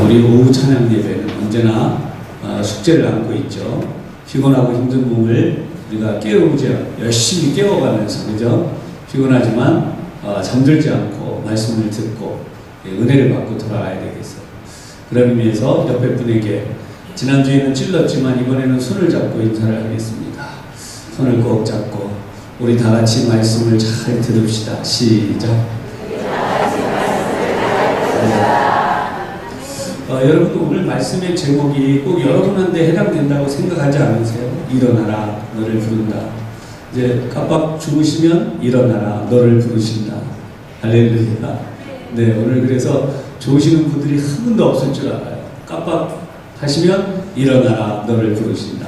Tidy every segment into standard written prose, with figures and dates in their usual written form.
우리 오후 찬양 예배는 언제나 숙제를 안고 있죠. 피곤하고 힘든 몸을 우리가 열심히 깨워가면서, 그죠? 피곤하지만 잠들지 않고 말씀을 듣고 은혜를 받고 돌아가야 되겠어요. 그런 의미에서 옆에 분에게 지난주에는 찔렀지만 이번에는 손을 잡고 인사를 하겠습니다. 손을 꼭 잡고 우리 다 같이 말씀을 잘 들읍시다. 시작. 여러분, 오늘 말씀의 제목이 꼭 여러분한테 해당된다고 생각하지 않으세요? 일어나라, 너를 부른다. 이제 깜빡 주무시면 일어나라, 너를 부르신다. 할렐루야. 네, 오늘 그래서 좋으시는 분들이 한 분도 없을 줄 알아요. 깜빡 하시면 일어나라, 너를 부르신다.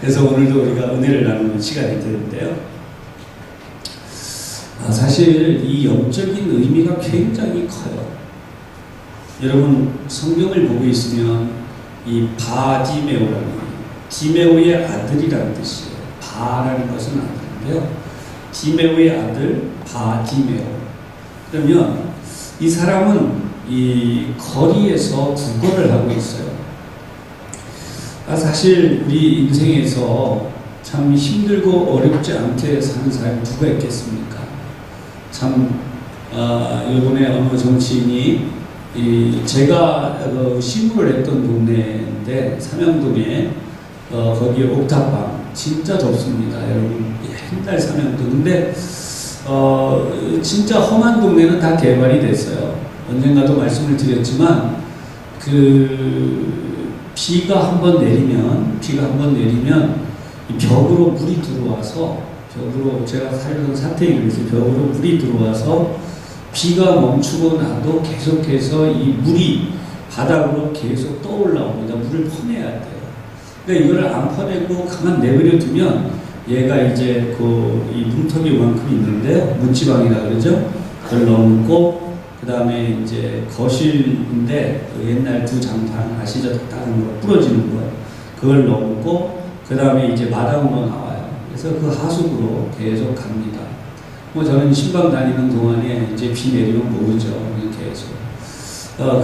그래서 오늘도 우리가 은혜를 나누는 시간이 되는데요. 사실 이 영적인 의미가 굉장히 커요. 여러분, 성경을 보고 있으면 이 바디메오라는, 디메오의 아들이라는 뜻이에요. 바라는 것은 아들인데요. 디메오의 아들 바디메오. 그러면 이 사람은 이 거리에서 구걸을 하고 있어요. 사실 우리 인생에서 참 힘들고 어렵지 않게 사는 사람이 누가 있겠습니까? 참 이번에 어느 정치인이 제가 시무를 했던 동네인데 삼양동에 거기에 옥탑방 진짜 좁습니다. 여러분, 옛날 삼양동. 근데 진짜 험한 동네는 다 개발이 됐어요. 언젠가도 말씀을 드렸지만 비가 한번 내리면 이 벽으로 물이 들어와서, 제가 살던 사택이면서 벽으로 물이 들어와서 비가 멈추고 나도 계속해서 이 물이 바닥으로 계속 떠올라옵니다. 물을 퍼내야 돼요. 그러니까 이거를 안 퍼내고 가만 내버려 두면 얘가 이제 이 문턱이만큼 있는데요. 문지방이라 그러죠. 그걸 넘고, 그 다음에 이제 거실인데 옛날 두 장판 아시죠? 다른 거 부러지는 거. 그걸 넘고, 그 다음에 이제 마당으로 나와요. 그래서 그 하수구로 계속 갑니다. 저는 신방 다니는 동안에 이제 비 내리면 모르죠. 이렇게 해서.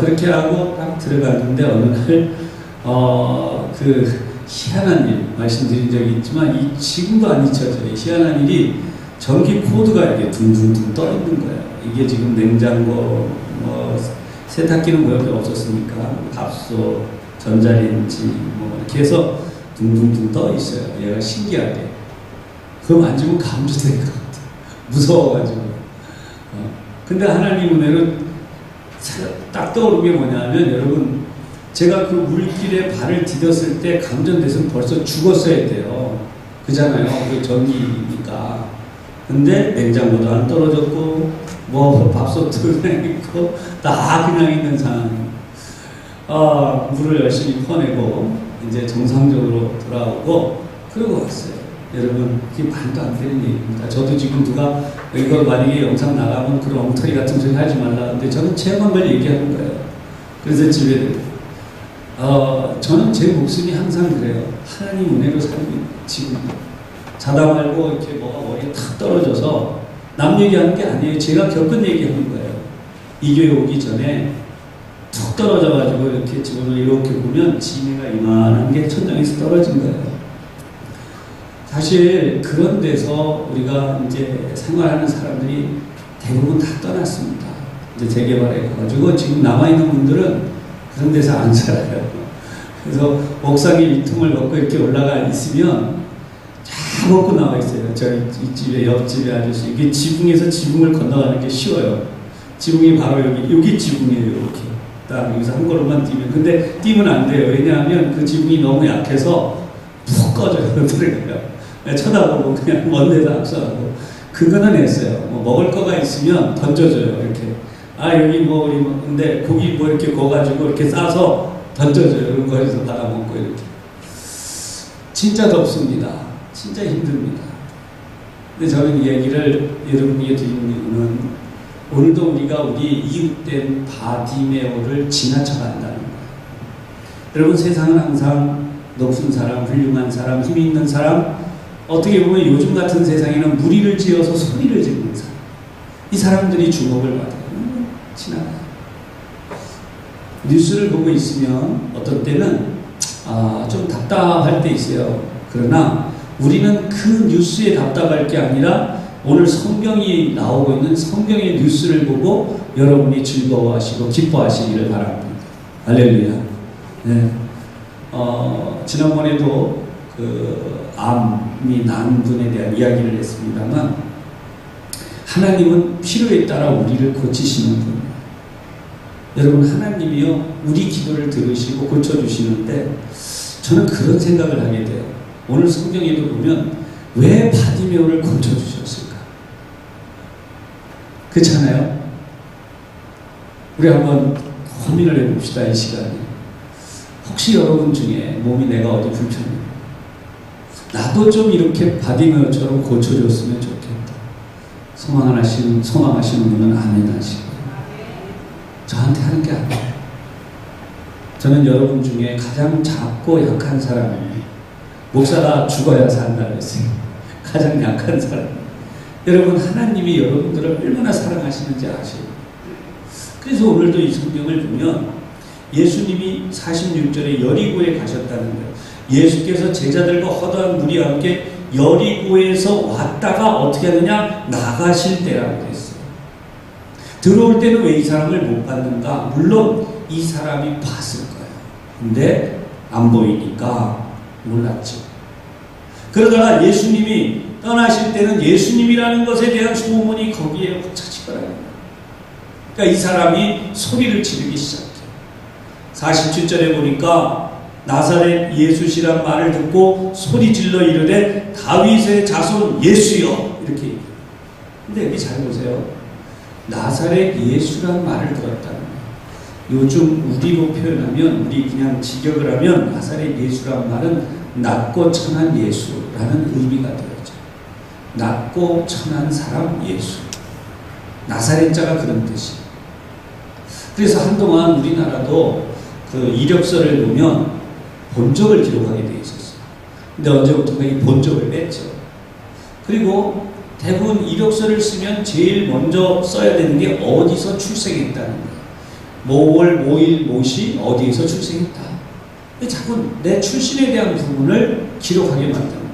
그렇게 하고 딱 들어갔는데 어느 날, 희한한 일 말씀드린 적이 있지만, 지금도 안 잊혀져요. 희한한 일이 전기 코드가 이렇게 둥둥둥 떠 있는 거예요. 이게 지금 냉장고, 세탁기는 뭐 옆에 없었으니까, 밥솥, 전자레인지, 이렇게 해서 둥둥둥 떠 있어요. 얘가 신기하게. 그거 만지면 감지될 것 같아요. 무서워가지고. 근데 하나님 은혜로 딱 떠오른 게 뭐냐면, 여러분, 제가 그 물길에 발을 디뎠을 때 감전돼서 벌써 죽었어야 돼요. 그잖아요. 그 전기니까. 근데 냉장고도 안 떨어졌고, 밥솥도 그냥 있고, 다 그냥 있는 상황. 물을 열심히 퍼내고, 이제 정상적으로 돌아오고, 그러고 왔어요. 여러분, 이게 말도 안 되는 얘기입니다. 저도 지금 누가 이거 만약에 영상 나가면 그런 엉터리 같은 소리 하지 말라. 근데 저는 체험한 걸 얘기하는 거예요. 그래서 집에, 저는 제 목숨이 항상 그래요. 하나님 은혜로 살고 지금 자다 말고 이렇게 뭐가 머리에 탁 떨어져서 남 얘기하는 게 아니에요. 제가 겪은 얘기하는 거예요. 이 교회 오기 전에 툭 떨어져가지고 이렇게 지금을 이렇게 보면 지혜가 이만한 게 천장에서 떨어진 거예요. 사실 그런 데서 우리가 이제 생활하는 사람들이 대부분 다 떠났습니다. 이제 재개발해 가지고 지금 남아있는 분들은 그런 데서 안 살아요. 그래서 옥상에 위퉁을 먹고 이렇게 올라가 있으면 다 먹고 나와 있어요. 저희 이 집에, 옆집에 아저씨. 이게 지붕에서 지붕을 건너가는 게 쉬워요. 지붕이 바로 여기 지붕이에요. 이렇게. 딱 여기서 한 걸음만 뛰면. 근데 뛰면 안 돼요. 왜냐하면 그 지붕이 너무 약해서 푹 꺼져요. 들어가요. 쳐다보고 그냥 먼 데서 악수하고. 그거는 했어요. 먹을 거가 있으면 던져줘요. 이렇게. 여기 근데 고기 이렇게 구워가지고 이렇게 싸서 던져줘요. 그럼 거기서 받아먹고 이렇게. 진짜 덥습니다. 진짜 힘듭니다. 근데 저는 이 얘기를 여러분에게 드리는 이유는, 오늘도 우리가 우리 이웃된 바디메오를 지나쳐간다는 거예요. 여러분, 세상은 항상 높은 사람, 훌륭한 사람, 힘이 있는 사람, 어떻게 보면 요즘 같은 세상에는 무리를 지어서 소리를 지르는 사람, 이 사람들이 주목을 받아요. 지나가요. 뉴스를 보고 있으면 어떤 때는 좀 답답할 때 있어요. 그러나 우리는 그 뉴스에 답답할 게 아니라 오늘 성경이 나오고 있는 성경의 뉴스를 보고 여러분이 즐거워하시고 기뻐하시기를 바랍니다. 할렐루야. 네. 지난번에도 그 암이 난 분에 대한 이야기를 했습니다만, 하나님은 필요에 따라 우리를 고치시는 분이에요. 여러분, 하나님이요 우리 기도를 들으시고 고쳐주시는데, 저는 그런 생각을 하게 돼요. 오늘 성경에도 보면 왜 바디메오를 고쳐주셨을까? 그렇잖아요? 우리 한번 고민을 해봅시다. 이 시간에 혹시 여러분 중에 몸이 내가 어디 불편해요? 나도 좀 이렇게 바디메오처럼 고쳐줬으면 좋겠다. 소망하시는 분은 아멘 하시고. 저한테 하는 게 아니에요. 저는 여러분 중에 가장 작고 약한 사람이에요. 목사가 죽어야 산다 그랬어요. 가장 약한 사람. 여러분, 하나님이 여러분들을 얼마나 사랑하시는지 아세요? 그래서 오늘도 이 성경을 보면 예수님이 46절에 여리고에 가셨다는 거예요. 예수께서 제자들과 허다한 무리와 함께 여리고에서 왔다가 어떻게 하느냐? 나가실 때라고 했어요. 들어올 때는 왜 이 사람을 못 봤는가? 물론 이 사람이 봤을 거예요. 근데 안 보이니까 몰랐죠. 그러다가 예수님이 떠나실 때는 예수님이라는 것에 대한 소문이 거기에 흩어지더라고요. 그러니까 이 사람이 소리를 지르기 시작해요. 47절에 보니까 나사렛 예수시란 말을 듣고 소리질러 이르되 다윗의 자손 예수여, 이렇게 얘기해요. 근데 여기 잘 보세요. 나사렛 예수란 말을 들었다는 거예요. 요즘 우리로 표현하면, 우리 그냥 직역을 하면 나사렛 예수란 말은 낮고 천한 예수라는 의미가 되어져. 낮고 천한 사람 예수. 나사렛자가 그런 뜻이에요. 그래서 한동안 우리나라도 그 이력서를 보면 본적을 기록하게 되어 있었어요. 근데 언제부턴가 이 본적을 뺐죠. 그리고 대부분 이력서를 쓰면 제일 먼저 써야 되는 게 어디서 출생했다는 거예요. 뭐월, 뭐일, 뭐시, 어디에서 출생했다. 자꾸 내 출신에 대한 부분을 기록하게 만드는 거예요.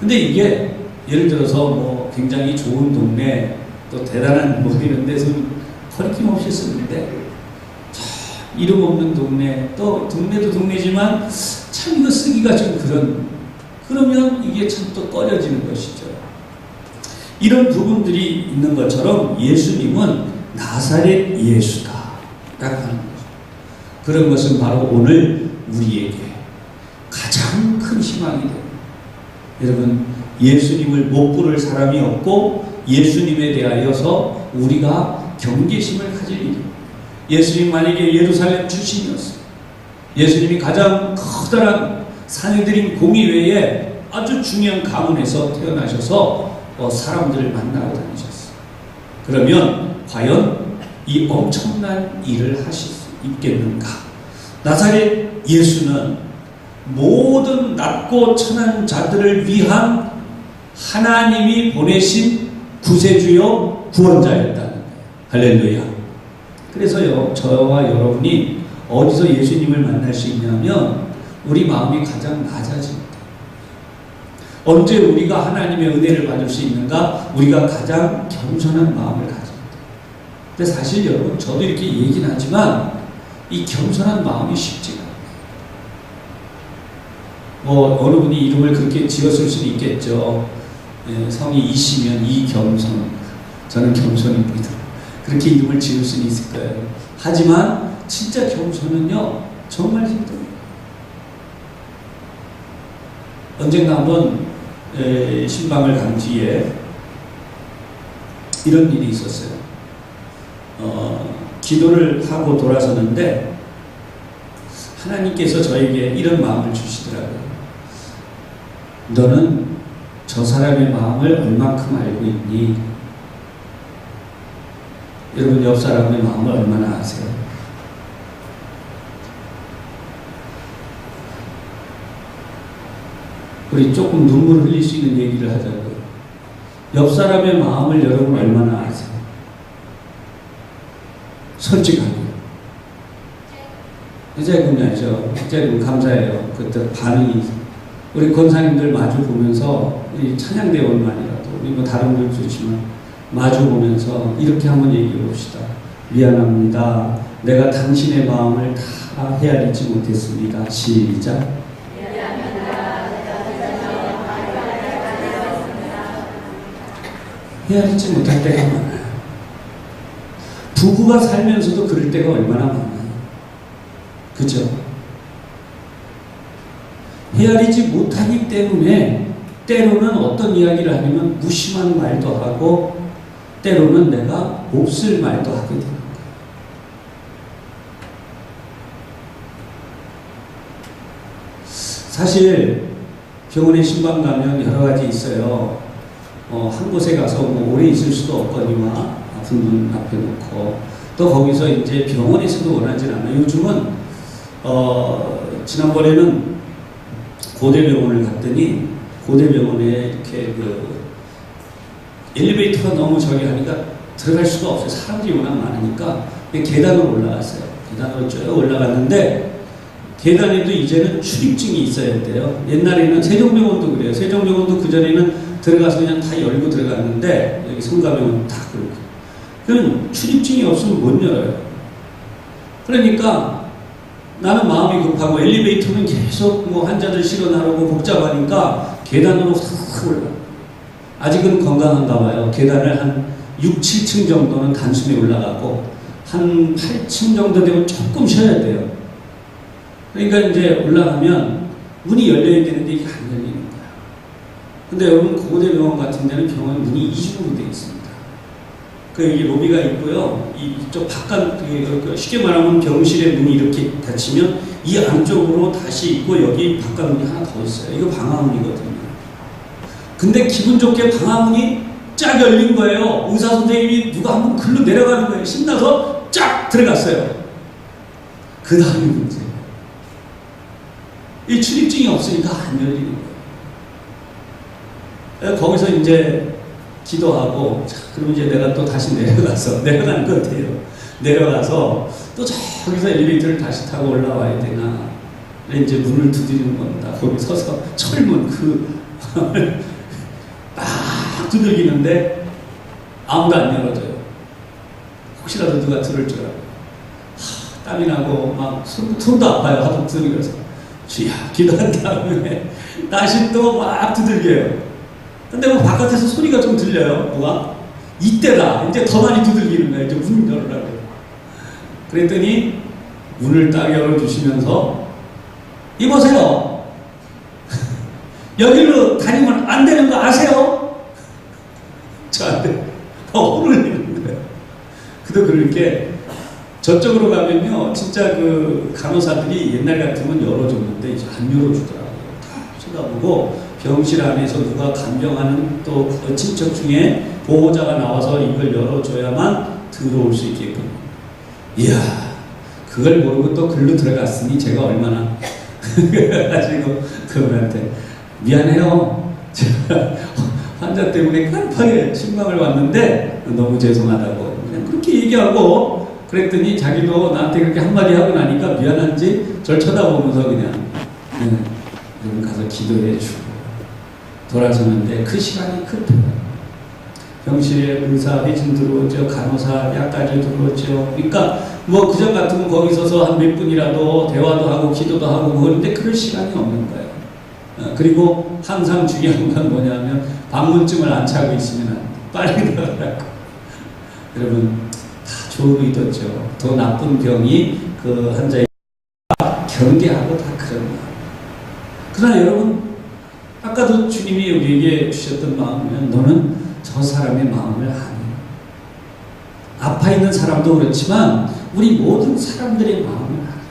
근데 이게 예를 들어서 뭐 굉장히 좋은 동네, 또 대단한 뭐 이런 데서는 거리낌없이 쓰는데, 이름 없는 동네, 또 동네도 동네지만 참 이거 쓰기가 좀 그러면 이게 참 또 꺼려지는 것이죠. 이런 부분들이 있는 것처럼 예수님은 나사렛 예수다 라고 하는 거죠. 그런 것은 바로 오늘 우리에게 가장 큰 희망이 됩니다. 여러분, 예수님을 못 부를 사람이 없고 예수님에 대하여서 우리가 경계심을 가질 일입니다. 예수님 만약에 예루살렘 출신이었어요. 예수님이 가장 커다란 산해드린 공의회에 아주 중요한 가문에서 태어나셔서 사람들을 만나고 다니셨어요. 그러면 과연 이 엄청난 일을 하실 수 있겠는가? 나사렛 예수는 모든 낮고 천한 자들을 위한 하나님이 보내신 구세주요 구원자였다는 거예요. 할렐루야. 그래서요, 저와 여러분이 어디서 예수님을 만날 수 있냐면 우리 마음이 가장 낮아집니다. 언제 우리가 하나님의 은혜를 받을 수 있는가? 우리가 가장 겸손한 마음을 가집니다. 근데 사실 여러분, 저도 이렇게 얘기는 하지만 이 겸손한 마음이 쉽지가 않아요. 뭐 어느 분이 이름을 그렇게 지었을 수도 있겠죠. 성이 이시면 이겸손, 저는 겸손입니다. 그렇게 이름을 지을 수는 있을 거예요. 하지만 진짜 겸손은요 정말 힘듭니다. 언젠가 한번 신방을 간 뒤에 이런 일이 있었어요. 기도를 하고 돌아서는데 하나님께서 저에게 이런 마음을 주시더라고요. 너는 저 사람의 마음을 얼만큼 알고 있니? 여러분, 옆 사람의 마음을 얼마나 아세요? 우리 조금 눈물 흘릴 수 있는 얘기를 하자고요. 옆 사람의 마음을 여러분 얼마나 아세요? 솔직하게. 해자금이죠. 해자금 감사해요. 그때 반응이 우리 권사님들 마주 보면서 우리 찬양대원만이라도 우리 뭐 다른 분도 좋지만 마주 보면서 이렇게 한번 얘기해 봅시다. 미안합니다. 내가 당신의 마음을 다 헤아리지 못했습니다. 시작. 헤아리지 못할 때가 많아요. 부부가 살면서도 그럴 때가 얼마나 많아요. 그죠? 헤아리지 못하기 때문에 때로는 어떤 이야기를 하냐면 무심한 말도 하고 때로는 내가 몹쓸 말도 하게 되는 거예요. 사실 병원에 신방 가면 여러 가지 있어요. 한 곳에 가서 뭐 오래 있을 수도 없거니와 아픈 분 앞에 놓고 또 거기서 이제 병원에서도 원하진 않아요. 요즘은 지난번에는 고대병원을 갔더니 고대병원에 이렇게 엘리베이터가 너무 저기 하니까 들어갈 수가 없어요. 사람들이 워낙 많으니까 계단으로 올라갔어요. 계단으로 쭉 올라갔는데 계단에도 이제는 출입증이 있어야 돼요. 옛날에는 세종병원도 그래요. 세종병원도 그전에는 들어가서 그냥 다 열고 들어갔는데 여기 성가병원 다 그렇고 그럼 출입증이 없으면 못 열어요. 그러니까 나는 마음이 급하고 엘리베이터는 계속 뭐 환자들 실어나르고 복잡하니까 계단으로 싹 올라. 아직은 건강한가 봐요. 계단을 한 6, 7층 정도는 단숨에 올라가고 한 8층 정도 되면 조금 쉬어야 돼요. 그러니까 이제 올라가면 문이 열려야 되는데 이게 안 열리는 거야. 근데 여러분 고대병원 같은 데는 병원 문이 이중으로 되어 있습니다. 여기 로비가 있고요. 이쪽 바깥 쉽게 말하면 병실의 문이 이렇게 닫히면 이 안쪽으로 다시 있고 여기 바깥 문이 하나 더 있어요. 이거 방화문이거든요. 근데 기분 좋게 방화문이 쫙 열린 거예요. 의사 선생님이 누가 한번 글로 내려가는 거예요. 신나서 쫙 들어갔어요. 그 다음이 문제예요. 이 출입증이 없으니까 안 열리는 거예요. 거기서 이제 기도하고, 자, 그럼 이제 내가 또 다시 내려가는 것 같아요. 내려가서 또 저기서 엘리베이터를 다시 타고 올라와야 되나. 이제 문을 두드리는 겁니다. 거기 서서 철문 딱 두들기는데 아무도 안 열어줘요. 혹시라도 누가 들을 줄 알고. 땀이 나고 막 손도 아파요. 하도 두들겨서. 주야, 기도한 다음에 다시 또 막 두들겨요. 근데 뭐 바깥에서 소리가 좀 들려요. 누가? 이때다. 이제 더 많이 두들기는 거예요. 이제 문 열으라고. 그랬더니 문을 딱 열어주시면서 이보세요. 여기로 다니면 안 되는 거 아세요? 저한테 혼을 내는 거예요. 그도 그렇게 저쪽으로 가면요. 진짜 그 간호사들이 옛날 같으면 열어줬는데 이제 안 열어주더라고요. 다 쳐다보고 병실 안에서 누가 간병하는 또 친척 중에 보호자가 나와서 이걸 열어줘야만 들어올 수 있게끔. 이야, 그걸 모르고 또 글로 들어갔으니 제가 얼마나 가지고 그분한테 미안해요. 제가 환자 때문에 깜빡하게 신방을 왔는데 너무 죄송하다고 그냥 그렇게 얘기하고 그랬더니 자기도 나한테 그렇게 한마디 하고 나니까 미안한지 절 쳐다보면서 그냥 여러분 가서 기도해 주고 돌아서는데 그 시간이 급해요. 병실에 의사 회진 들어오죠. 간호사 약까지 들어오죠. 그러니까 뭐 그전 같으면 거기 서서 한 몇 분이라도 대화도 하고 기도도 하고 그러는데 그럴 시간이 없는 거예요. 그리고 항상 중요한 건 뭐냐면 방문증을 안 차고 있으면 빨리 나가라고. 여러분 다 좋은 의도죠. 더 나쁜 병이 그 환자의 경계하고 다 그런 거예요. 그러나 여러분 아까도 주님이 우리에게 주셨던 마음은 너는 저 사람의 마음을 아니. 아파 있는 사람도 그렇지만 우리 모든 사람들의 마음을 아니.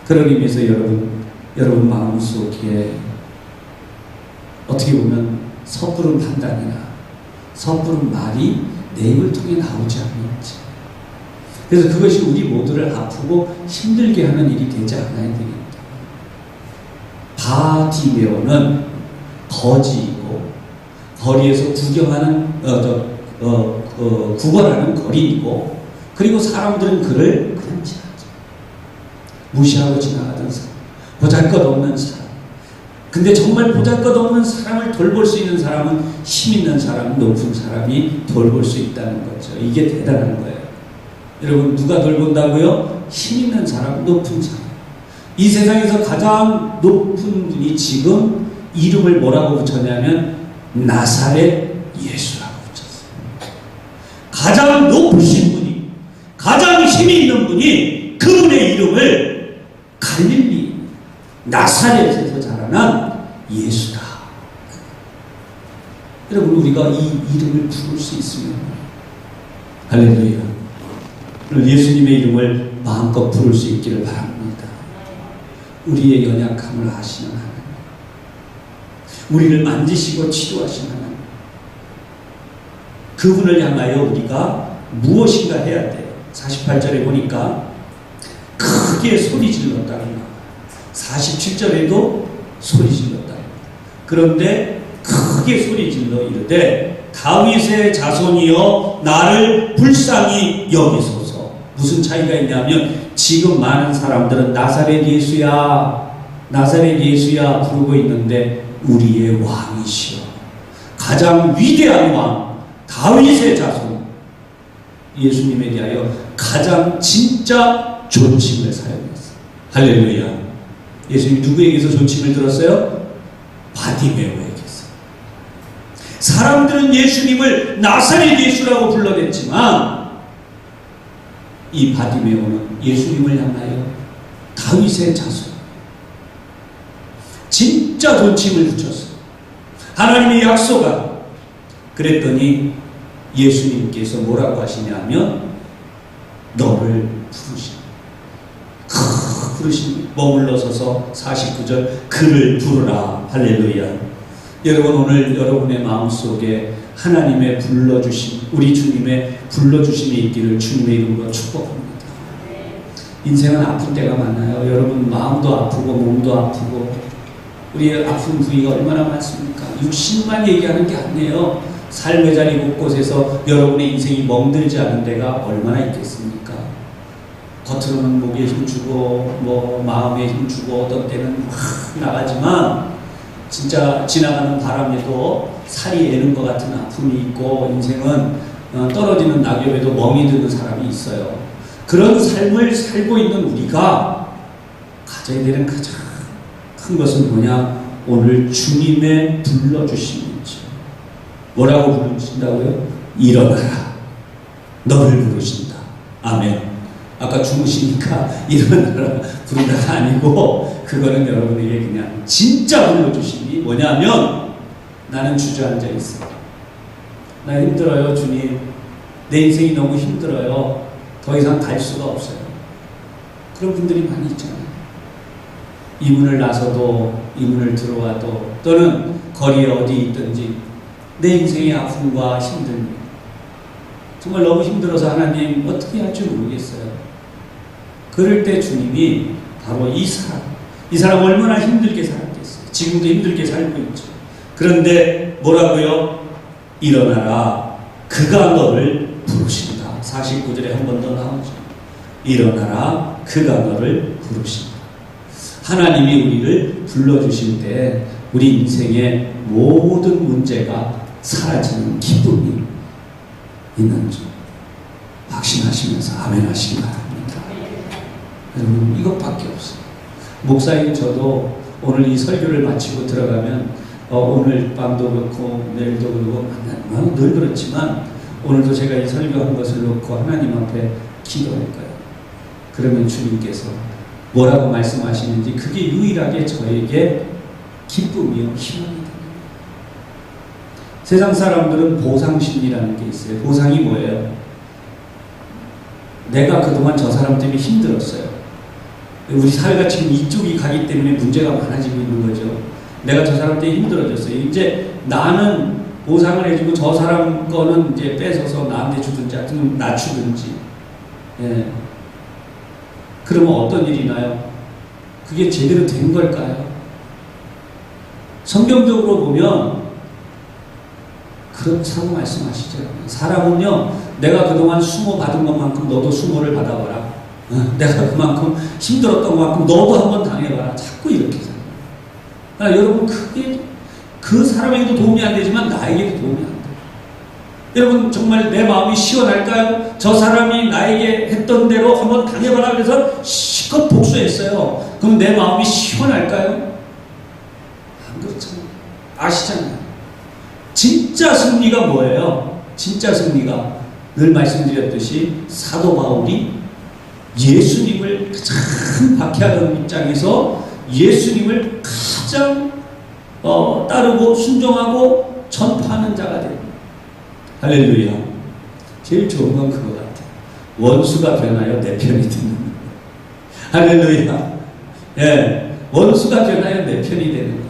그런 의미에서 여러분 마음속에 어떻게 보면 섣부른 판단이나 섣부른 말이 내 입을 통해 나오지 않는지. 그래서 그것이 우리 모두를 아프고 힘들게 하는 일이 되지 않아야 되겠다. 바디메오는 거지이고 거리에서 구경하는 구걸하는 거리이고 그리고 사람들은 그를 그냥 지나죠. 무시하고 지나가던 사람, 보잘것없는 사람. 근데 정말 보잘것없는 사람을 돌볼 수 있는 사람은 힘 있는 사람, 높은 사람이 돌볼 수 있다는 거죠. 이게 대단한 거예요. 여러분, 누가 돌본다고요? 힘 있는 사람, 높은 사람. 이 세상에서 가장 높은 분이 지금 이름을 뭐라고 붙였냐면 나사렛 예수라고 붙였어요. 가장 높으신 분이, 가장 힘이 있는 분이 그분의 이름을 갈릴리 나사렛에서 자라난 예수다. 여러분, 우리가 이 이름을 부를 수 있으면 할렐루야. 예수님의 이름을 마음껏 부를 수 있기를 바랍니다. 우리의 연약함을 아시는 하나님, 우리를 만지시고 치료하시는 하나님, 그분을 향하여 우리가 무엇인가 해야 돼요. 48절에 보니까 크게 소리 질렀다고 나와요. 47절에도 소리 질렀다. 그런데 크게 소리 질러 이르되 다윗의 자손이여 나를 불쌍히 여기소서. 무슨 차이가 있냐면 지금 많은 사람들은 나사렛 예수야, 나사렛 예수야 부르고 있는데 우리의 왕이시여, 가장 위대한 왕 다윗의 자손 예수님에 대하여 가장 진짜 존칭을 사용했어요. 할렐루야. 예수님 누구에게서 존칭을 들었어요? 바디메오에게서. 사람들은 예수님을 나사렛 예수라고 불러댔지만 이 바디메오는 예수님을 향하여 다윗의 자손, 진짜 존칭을 붙였어요. 하나님의 약속아. 그랬더니 예수님께서 뭐라고 하시냐면 너를 부르시니, 부르시니 머물러 서서 49절 그를 부르라. 할렐루야. 여러분, 오늘 여러분의 마음속에 하나님의 불러주심, 우리 주님의 불러주심이 있기를 주님의 이름으로 축복합니다. 인생은 아픈 때가 많아요. 여러분, 마음도 아프고 몸도 아프고 우리의 아픈 부위가 얼마나 많습니까? 육신만 얘기하는 게 아니에요. 삶의 자리 곳곳에서 여러분의 인생이 멍들지 않은 데가 얼마나 있겠습니까? 겉으로는 목에 힘주고 뭐 마음에 힘주고 어떤 때는 막 나가지만 진짜 지나가는 바람에도 살이 애는 것 같은 아픔이 있고, 인생은 떨어지는 낙엽에도 멍이 드는 사람이 있어요. 그런 삶을 살고 있는 우리가 가져야 되는 가장 큰 것은 뭐냐? 오늘 주님의 불러주심이죠. 뭐라고 부르신다고요? 일어나라. 너를 부르신다. 아멘. 아까 주무시니까 일어나라 부르다가 아니고, 그거는 여러분에게 그냥 진짜 불러주심이 뭐냐면, 나는 주저앉아 있어. 나 힘들어요, 주님. 내 인생이 너무 힘들어요. 더 이상 갈 수가 없어요. 그런 분들이 많이 있잖아요. 이 문을 나서도, 이 문을 들어와도, 또는 거리에 어디 있든지 내 인생의 아픔과 힘듦, 정말 너무 힘들어서 하나님 어떻게 할지 모르겠어요. 그럴 때 주님이 바로 이 사람 얼마나 힘들게 살았겠어요. 지금도 힘들게 살고 있죠. 그런데 뭐라고요? 일어나라. 그가 너를 부르신다. 49절에 한 번 더 나오죠. 일어나라. 그가 너를 부르신다. 하나님이 우리를 불러주실 때 우리 인생의 모든 문제가 사라지는 기쁨이 있는 줄 확신하시면서 아멘 하시기 바랍니다. 여러분, 이것밖에 없어요. 목사인 저도 오늘 이 설교를 마치고 들어가면 오늘 밤도 그렇고 내일도 그렇고 늘 그렇지만 오늘도 제가 이 설교한 것을 놓고 하나님 앞에 기도할 거예요. 그러면 주님께서 뭐라고 말씀하시는지 그게 유일하게 저에게 기쁨이요 희망이 됩니다. 세상 사람들은 보상심리라는 게 있어요. 보상이 뭐예요? 내가 그동안 저 사람 때문에 힘들었어요. 우리 사회가 지금 이쪽이 가기 때문에 문제가 많아지고 있는 거죠. 내가 저 사람 때문에 힘들어졌어요. 이제 나는 보상을 해주고 저 사람 거는 이제 뺏어서 나한테 주든지 하여튼 낮추든지. 예. 그러면 어떤 일이 나요? 그게 제대로 된 걸까요? 성경적으로 보면 그렇다고 말씀하시죠. 사람은요, 내가 그동안 수모 받은 것만큼 너도 수모를 받아봐라. 내가 그만큼 힘들었던 만큼 너도 한번 당해봐라. 자꾸 이렇게 살아요. 여러분, 그게 그 사람에게도 도움이 안 되지만 나에게도 도움이 안 돼요. 여러분, 정말 내 마음이 시원할까요? 저 사람이 나에게 했던 대로 한번 당해봐라 그래서 실컷 복수했어요. 그럼 내 마음이 시원할까요? 안 그렇잖아요. 아시잖아요. 진짜 승리가 뭐예요? 진짜 승리가 늘 말씀드렸듯이 사도 바울이 예수님을 가장 박해하던 입장에서 예수님을 가장 따르고 순종하고 전파하는 자가 됩니다. 할렐루야. 제일 좋은 건 그거 같아요. 원수가 변하여 내 편이 되는 거예요. 할렐루야. 예, 원수가 변하여 내 편이 되는 거예요.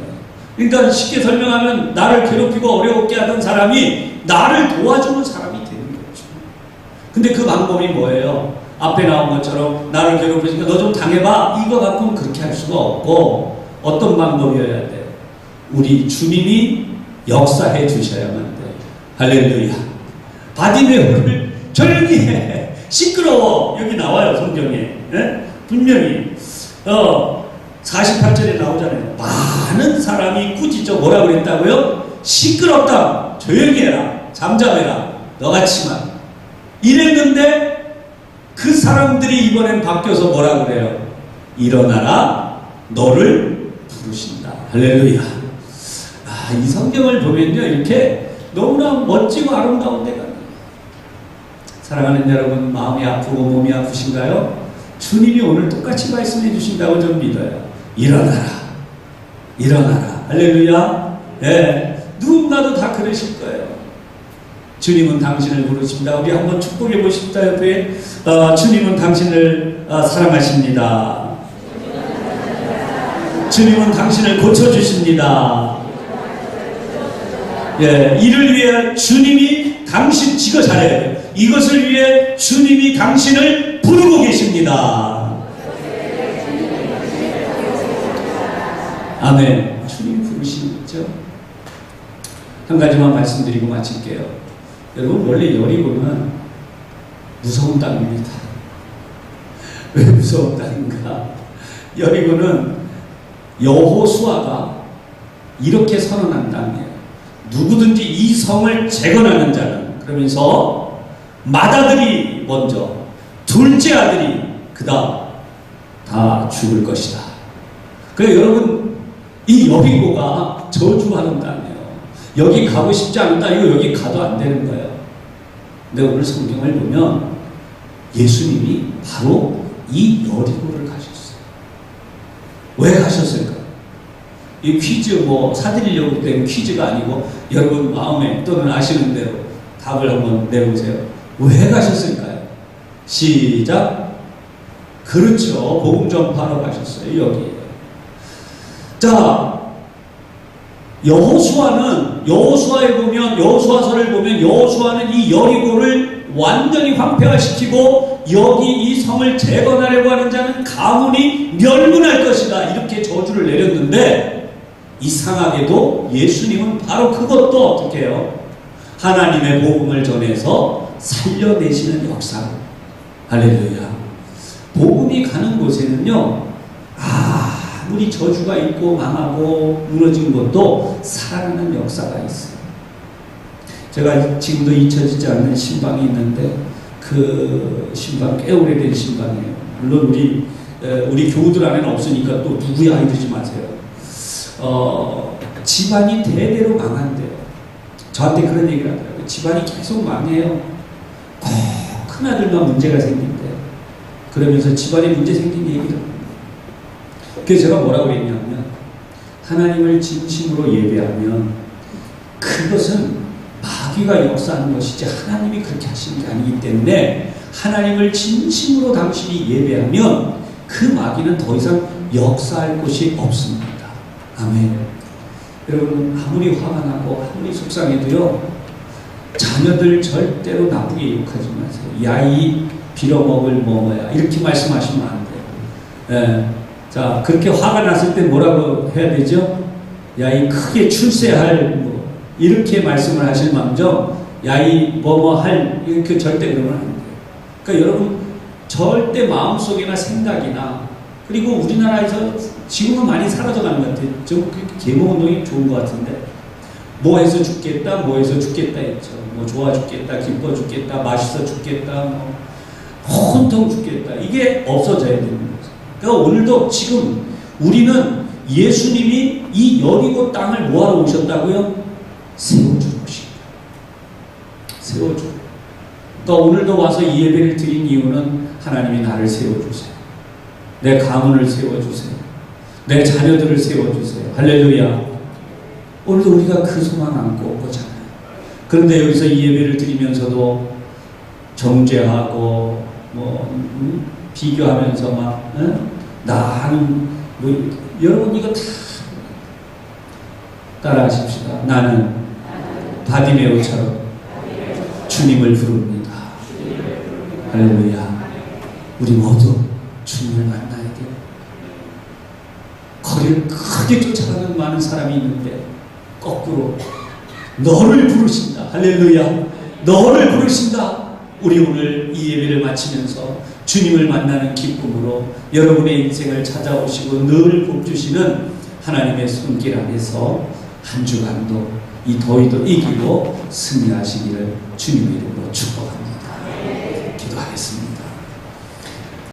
그러니까 쉽게 설명하면 나를 괴롭히고 어려웠게 하던 사람이 나를 도와주는 사람이 되는 거죠. 근데 그 방법이 뭐예요? 앞에 나온 것처럼 나를 괴롭히니까 너 좀 당해봐. 이거 갖고는 그렇게 할 수가 없고 어떤 방법이어야 돼? 우리 주님이 역사해 주셔야만 돼. 할렐루야. 바디메오를 조용히 해. 시끄러워. 여기 나와요, 성경에. 예? 분명히. 48절에 나오잖아요. 많은 사람이 꾸짖어 뭐라 그랬다고요? 시끄럽다. 조용히 해라. 잠잠해라. 너같이만. 이랬는데 그 사람들이 이번엔 바뀌어서 뭐라 그래요? 일어나라. 너를 부르신다. 할렐루야. 이 성경을 보면요, 이렇게 너무나 멋지고 아름다운 데가 있어요. 사랑하는 여러분, 마음이 아프고 몸이 아프신가요? 주님이 오늘 똑같이 말씀해 주신다고 좀 믿어요. 일어나라. 일어나라. 할렐루야. 예, 누구나도 다 그러실 거예요. 주님은 당신을 부르십니다. 우리 한번 축복해 보십시다. 옆에 주님은 당신을 사랑하십니다. 주님은 당신을 고쳐주십니다. 예, 이를 위해 주님이 당신, 이거 잘해야 돼요. 이것을 위해 주님이 당신을 부르고 계십니다. 아멘. 주님 부르시죠. 한 가지만 말씀드리고 마칠게요. 여러분, 원래 여리고는 무서운 땅입니다. 왜 무서운 땅인가? 여리고는 여호수아가 이렇게 선언한 땅이에요. 누구든지 이 성을 재건하는 자는, 그러면서 맏아들이 먼저, 둘째 아들이 그다음 다 죽을 것이다. 그래서 여러분, 이 여리고가 저주하는 땅이에요. 여기 가고 싶지 않다. 이거 여기 가도 안 되는 거예요. 근데 오늘 성경을 보면 예수님이 바로 이 여리고를 가셨어요. 왜 가셨을까? 이 퀴즈 사드리려고 된 퀴즈가 아니고 여러분 마음에 또는 아시는 대로 답을 한번 내보세요. 왜 가셨을까요? 시작. 그렇죠. 복음 전파하러 가셨어요. 여기에. 자, 여호수아서를 보면 여호수아는 이 여리고를 완전히 황폐화시키고 여기 이 성을 재건하려고 하는 자는 가문이 멸문할 것이다. 이렇게 저주를 내렸는데 이상하게도 예수님은 바로 그것도 어떻게 해요? 하나님의 복음을 전해서 살려내시는 역사. 할렐루야. 복음이 가는 곳에는요, 아무리 저주가 있고 망하고 무너진 것도 살아나는 역사가 있어요. 제가 지금도 잊혀지지 않는 신방이 있는데 그 신방 꽤 오래된 신방이에요. 물론 우리 교우들 안에는 없으니까 또 누구야 이러지 마세요. 집안이 대대로 망한대요. 저한테 그런 얘기를 하더라고요. 집안이 계속 망해요. 꼭 큰아들만 문제가 생긴대요. 그러면서 집안에 문제 생긴 얘기를 합니다. 그래서 제가 뭐라고 했냐면, 하나님을 진심으로 예배하면 그것은 마귀가 역사하는 것이지 하나님이 그렇게 하시는 게 아니기 때문에 하나님을 진심으로 당신이 예배하면 그 마귀는 더 이상 역사할 곳이 없습니다. 아멘. 여러분, 아무리 화가 나고 아무리 속상해도요, 자녀들 절대로 나쁘게 욕하지 마세요. 야이 빌어먹을 뭐야 이렇게 말씀하시면 안 돼요. 예. 자, 그렇게 화가 났을 때 뭐라고 해야 되죠? 야이 크게 출세할 이렇게 말씀을 하실 망정 야이 이렇게 절대 그러면 안 돼요. 그러니까 여러분, 절대 마음속이나 생각이나, 그리고 우리나라에서 지금은 많이 사라져가는 것 같아요. 좀 계몽운동이 좋은 것 같은데, 뭐 해서 죽겠다, 뭐 해서 죽겠다 했죠. 뭐 좋아 죽겠다, 기뻐 죽겠다, 맛있어 죽겠다, 뭐 혼통 죽겠다. 이게 없어져야 되는 거죠. 그러니까 오늘도 지금 우리는 예수님이 이 여리고 땅을 뭐하러 오셨다고요? 세워주는 것입니다. 세워주고. 그러니까 오늘도 와서 이 예배를 드린 이유는 하나님이 나를 세워주세요. 내 가문을 세워주세요. 내 자녀들을 세워주세요. 할렐루야. 오늘도 우리가 그 소망 안고 오잖아요. 그런데 여기서 이 예배를 드리면서도 정죄하고 비교하면서 막 나는 여러분 이거 다 따라하십시다. 나는 바디메오처럼 주님을 부릅니다. 할렐루야. 우리 모두 주님을 만나야 돼요. 거리를 크게 쫓아가는 많은 사람이 있는데 거꾸로 너를 부르신다. 할렐루야. 너를 부르신다. 우리 오늘 이 예배를 마치면서 주님을 만나는 기쁨으로 여러분의 인생을 찾아오시고 늘 복주시는 하나님의 손길 안에서 한 주간도 이 더위도 이기고 승리하시기를 주님의 이름으로 축복합니다. 기도하겠습니다.